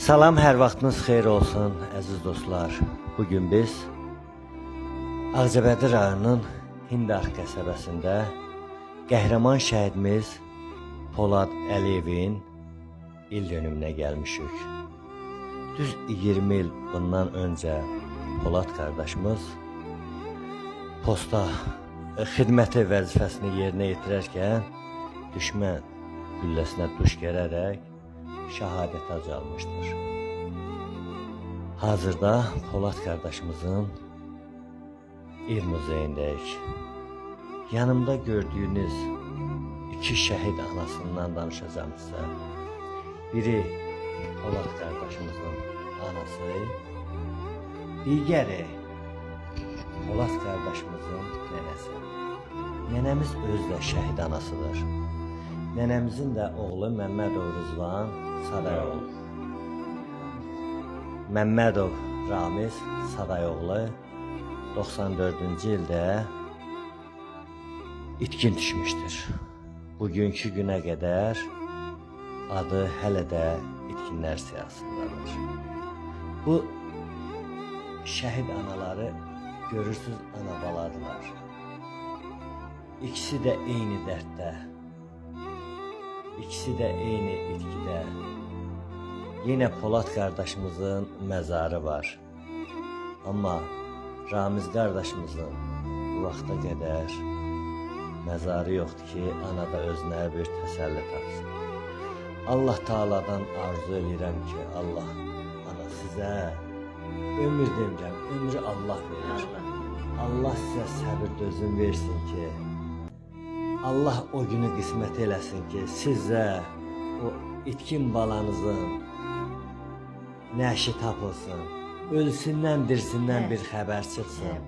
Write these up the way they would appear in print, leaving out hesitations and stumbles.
Salam, hər vaxtınız xeyir olsun, əziz dostlar. Bugün biz Ağcabədi rayonunun Hindar qəsəbəsində qəhrəman şəhidimiz Polad Əliyevin il dönümünə gəlmişik. Düz 20 il bundan öncə Polad qardaşımız posta xidməti vəzifəsini yerinə yetirərkən düşmən gülləsinə duş gələrək şəhadət acı almışdır. Hazırda Polad qardaşımızın il muzeyindəyik. Yanımda gördüyünüz iki şəhid anasından danışacağım sizə. Biri Polad qardaşımızın anası, digəri Polad qardaşımızın nənəsi. Nənəmiz özü də şəhid anasıdır. Nənəmizin də oğlu Məmmədov Rızvan Sadayoğlu. Məmmədov Ramiz Sadayoğlu 94-cü ildə itkin düşmüşdür. Bugünkü günə qədər adı hələ də itkinlər siyasındadır. Bu şəhid anaları görürsüz ana baladılar. İkisi də eyni dərddə. İkisi də eyni itkidə. Yine Polad qardaşımızın məzarı var. Amma Ramiz qardaşımızın bu vaxta qədər məzarı yoxdur ki, ana da özünə bir təsəlli tapsın. Allah Taala'dan arzu edirəm ki, Allah ana sizə ömür demirəm, ömrü Allah verir. Allah sizə səbir dözüm versin ki, Allah o günü qismət eləsin ki, sizə o itkin balanızın nəşi tapılsın, ölsündən dirsindən bir xəbər çıxsın,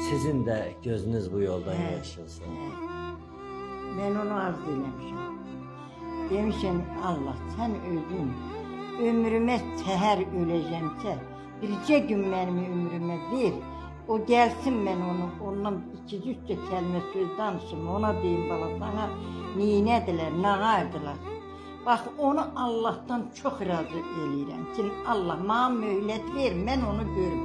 sizin də gözünüz bu yoldan yaşılsın. Ben onu arzu eləmişəm. Demişəm, Allah sən özün ömrümə təhər öləcəmsə, bircə gün mənim ömrümə ver, o gəlsin, mən ondan iki-üç kəlmə söz danışım, ona deyim, bala sana neynədilər, nə qaydılar. Bax, onu Allah'tan çox razı eləyirəm ki, Allah mənə möhlət ver, mən onu görüm.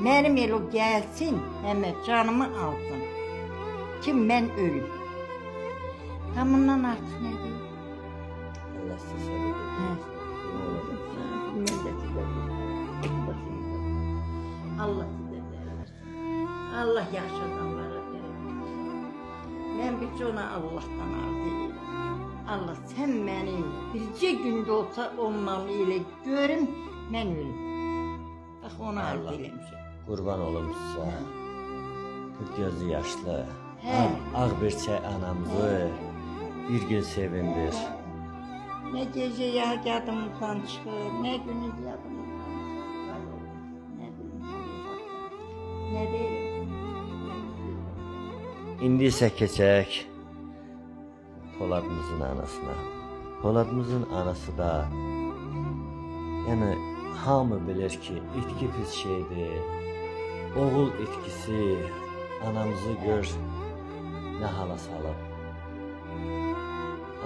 Mənim el o gəlsin, həmə canımı alsın ki, mən ölüm. Tamından artıq nə deyim? Allah sizə səbir Allah sizə versin. Allah yaxşı adamlara verir. Mən bir ona Allah'tan arzu edirəm. Allah sen beni bircə gündə olsa onunla elə görüm, mən ölüm. Bax, onu arzu eləmişəm. Qurban olum sizə. Gözü yaşlı, ağ bir çay anamızı bir gün sevindir. Ne gece yadımızdan çıxır, ne günü yadımızdan çıxır. Ne bileyim, ne deyim. İndi isə keçək Poladımızın anasına. Poladımızın anası da, yəni hamı bilir ki, itki pis şeydir. Oğul itkisi anamızı gör nə hala salıb.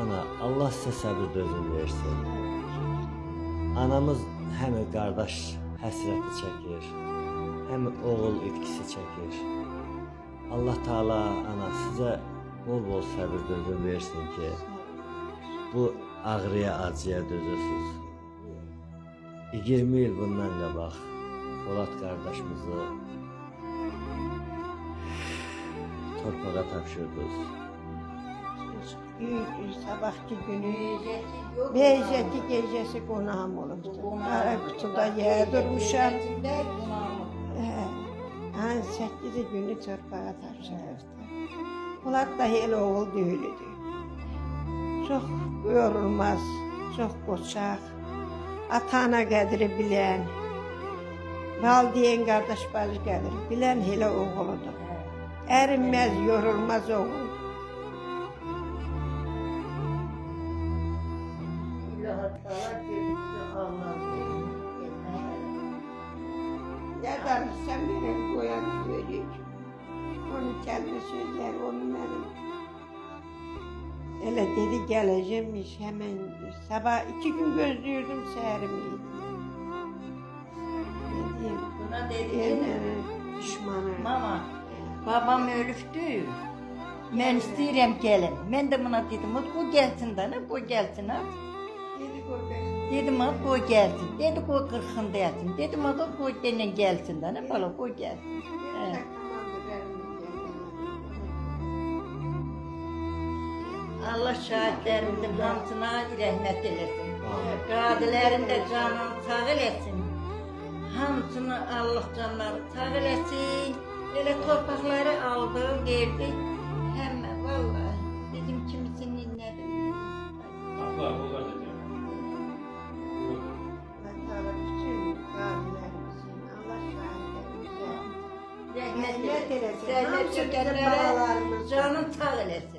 Ana, Allah sizə səbir dözüm versin. Anamız həm qardaş həsrəti çəkir, həm oğul itkisi çəkir. Allah Taala ana sizə bol səbir dözüm versin ki, bu ağrıya, acıya dözürsünüz. 20 il bundan qabaq Polad qardaşımızı torpağa tapşırdınız. Sabahki günü Beyzəti gecəsi qonağım olubdu. Qara qutuda yer durmuşam. 8 günü torpağa tapşırırdı. Polad da elə oğul deyildi. Çox yorulmaz, çox qoçaq, ata-ana qədri bilən, valideyn qardaş bacı qədri bilən elə oğuludur. Ərinməz, yorulmaz oğul. Ne danışsam benim koyan söyleyeceğim. Onun kendi sözleri, onun benim. Elə dedi gələcəkmiş hemen sabah 2 gün gözləyirdim səhərimi. Ne diyeyim? Buna dedi ki, Erməni düşmanı. mama, babam ölübdür. Mən istəyirəm gəlim. Mən də buna dedim, o gəlsin də, nə, o gəlsin ha. Dedi qoy Dedim, ha, o gəlsin. Dedi, o 40'ında yatsın. Dedim, o da o dene gəlsin də, nə, bala, o gəlsin. Hə. Allah şahitlərimizin hamısına rəhmət eləsin. Qadilərin də canını sağ eləsin. Hamısını Allah canları sağ eləsin. Elə torpaqları aldı, verdi. Həmmə, vallahi, bizim kimisinin nədir? Abla, o kadar da. Rəhmət Rəhmət eləsin. Səhlər Hamısı bizim çökənlərə balalarımız. canın sağ eləsin.